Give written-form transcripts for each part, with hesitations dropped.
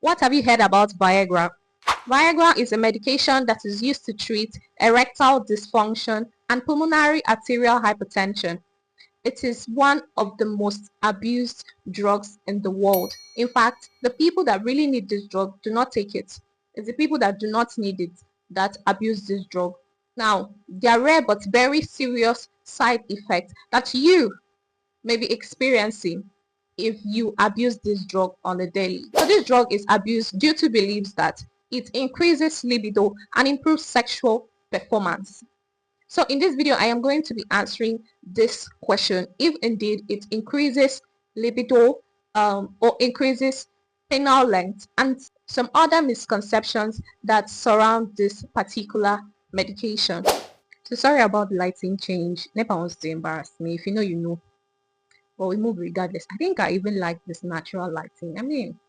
What have you heard about Viagra? Viagra is a medication that is used to treat erectile dysfunction and pulmonary arterial hypertension. It is one of the most abused drugs in the world. In fact, the people that really need this drug do not take it. It's the people that do not need it that abuse this drug. Now, there are rare but very serious side effects that you may be experiencing if you abuse this drug on a daily. So this drug is abused due to beliefs that it increases libido and improves sexual performance. So in this video, I am going to be answering this question, if indeed it increases libido or increases penile length, and some other misconceptions that surround this particular medication. So sorry about the lighting change. NEPA wants to embarrass me. If you know, you know. But we move regardless. I think I even like this natural lighting. I mean,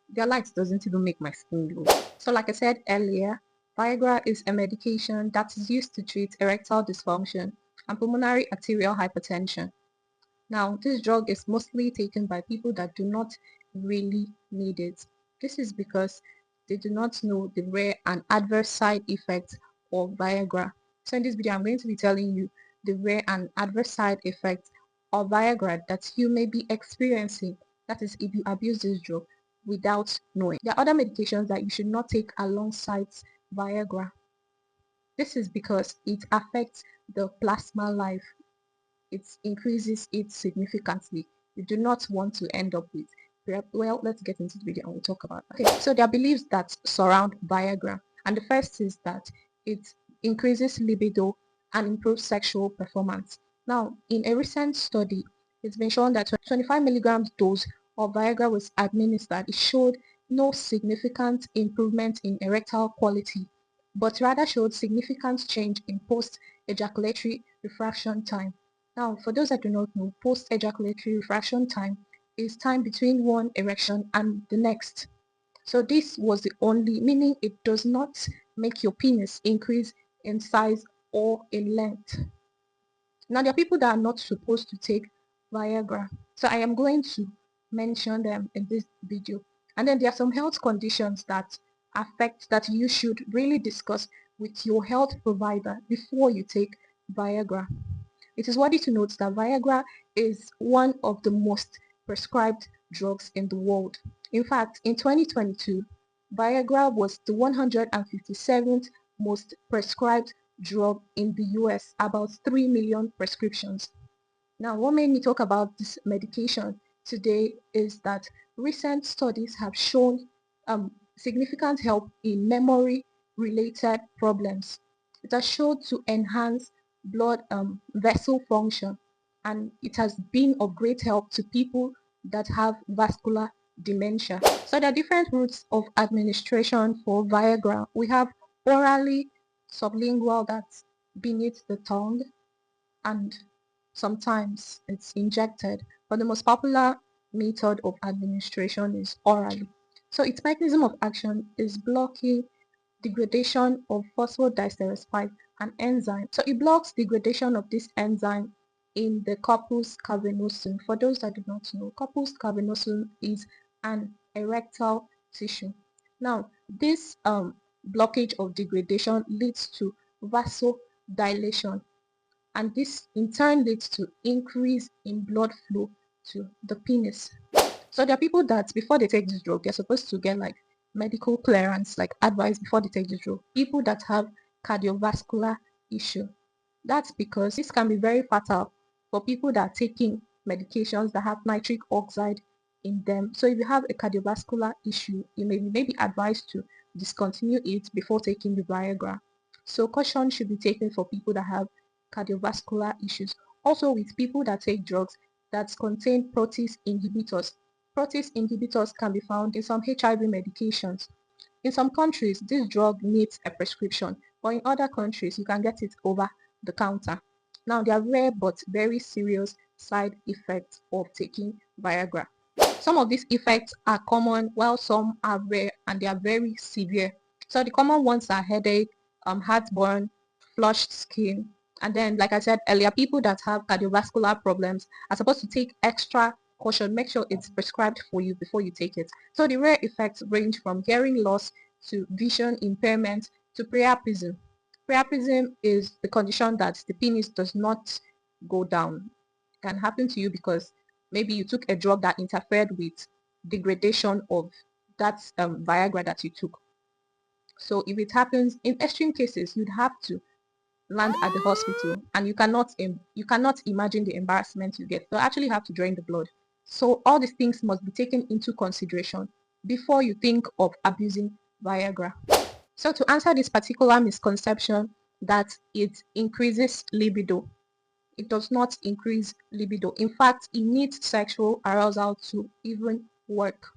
their light doesn't even make my skin glow. So like I said earlier, Viagra is a medication that is used to treat erectile dysfunction and pulmonary arterial hypertension. Now, this drug is mostly taken by people that do not really need it. This is because they do not know the rare and adverse side effects of Viagra. So in this video, I'm going to be telling you the rare and adverse side effects of Viagra that you may be experiencing. That is, if you abuse this drug without knowing. There are other medications that you should not take alongside Viagra. This is because it affects the plasma life. It increases it significantly. You do not want to end up with. Well, let's get into the video and we'll talk about that. Okay, so there are beliefs that surround Viagra, and the first is that it increases libido and improves sexual performance. Now, in a recent study, it's been shown that 25 milligrams dose of Viagra was administered. It showed no significant improvement in erectile quality, but rather showed significant change in post-ejaculatory refraction time. Now, for those that do not know, post-ejaculatory refraction time is time between one erection and the next. So this was the only, meaning it does not make your penis increase in size or in length. Now, there are people that are not supposed to take Viagra. So I am going to mention them in this video. And then there are some health conditions that affect that you should really discuss with your health provider before you take Viagra. It is worthy to note that Viagra is one of the most prescribed drugs in the world. In fact, in 2022, Viagra was the 157th most prescribed drug in the US, about 3 million prescriptions. Now, what made me talk about this medication today is that recent studies have shown significant help in memory-related problems. It has shown to enhance blood vessel function, and it has been of great help to people that have vascular dementia. So there are different routes of administration for Viagra. We have orally, sublingual, that's beneath the tongue, and sometimes it's injected, but the most popular method of administration is orally. So its mechanism of action is blocking degradation of phosphodiesterase an enzyme. So it blocks degradation of this enzyme in the corpus cavernosum. For those that do not know, corpus cavernosum is an erectile tissue. Now, this blockage of degradation leads to vasodilation, and this in turn leads to increase in blood flow to the penis. So there are people that before they take this drug, they're supposed to get like medical clearance, like advice before they take this drug. People that have cardiovascular issue. That's because this can be very fatal for people that are taking medications that have nitric oxide in them. So if you have a cardiovascular issue, you may be advised to discontinue it before taking the Viagra. So caution should be taken for people that have cardiovascular issues. Also with people that take drugs that contain protease inhibitors. Protease inhibitors can be found in some HIV medications. In some countries, this drug needs a prescription, but in other countries, you can get it over the counter. Now, there are rare but very serious side effects of taking Viagra. Some of these effects are common, while some are rare and they are very severe. So the common ones are headache, heartburn, flushed skin, and then, like I said earlier, people that have cardiovascular problems are supposed to take extra caution, make sure it's prescribed for you before you take it. So the rare effects range from hearing loss to vision impairment to priapism. Priapism is the condition that the penis does not go down. It can happen to you because maybe you took a drug that interfered with degradation of that Viagra that you took. So if it happens in extreme cases, you'd have to land at the hospital, and you cannot imagine the embarrassment you get. You actually have to drain the blood. So all these things must be taken into consideration before you think of abusing Viagra. So to answer this particular misconception that it increases libido, it does not increase libido. In fact, it needs sexual arousal to even work.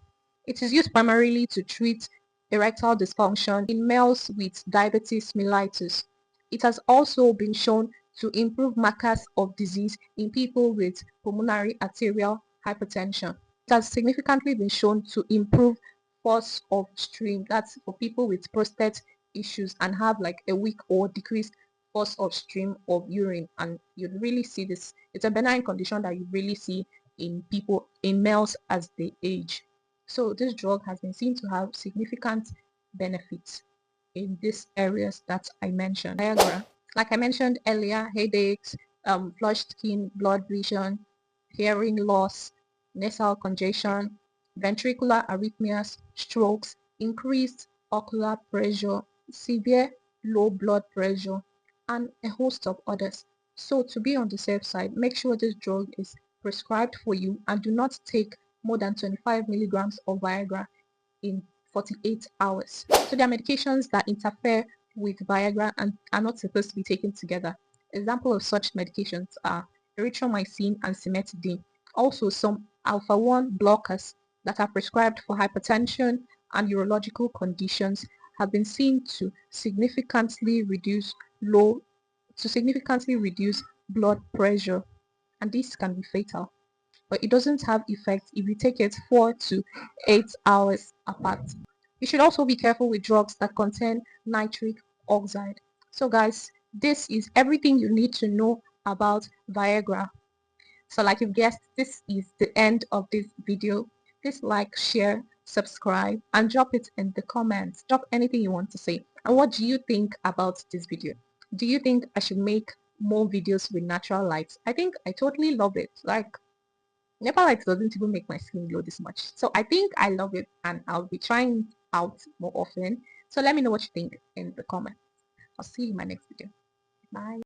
It is used primarily to treat erectile dysfunction in males with diabetes mellitus. It has also been shown to improve markers of disease in people with pulmonary arterial hypertension. It has significantly been shown to improve force of stream. That's for people with prostate issues and have like a weak or decreased force of stream of urine. And you'd really see this. It's a benign condition that you really see in people, in males as they age. So this drug has been seen to have significant benefits in these areas that I mentioned. Viagra, like I mentioned earlier, headaches, flushed skin, blood vision, hearing loss, nasal congestion, ventricular arrhythmias, strokes, increased ocular pressure, severe low blood pressure, and a host of others. So to be on the safe side, make sure this drug is prescribed for you and do not take more than 25 milligrams of Viagra in 48 hours. So there are medications that interfere with Viagra and are not supposed to be taken together. Example of such medications are erythromycin and cimetidine. Also, some alpha-1 blockers that are prescribed for hypertension and urological conditions have been seen to significantly reduce blood pressure, and this can be fatal, but it doesn't have effect if you take it 4 to 8 hours apart. You should also be careful with drugs that contain nitric oxide. So guys, this is everything you need to know about Viagra. So like you've guessed, this is the end of this video. Please like, share, subscribe, and drop it in the comments. Drop anything you want to say. And what do you think about this video? Do you think I should make more videos with natural lights? I think I totally love it. Like, Nepal light doesn't even make my skin glow this much. So I think I love it and I'll be trying out more often. So let me know what you think in the comments. I'll see you in my next video. Bye.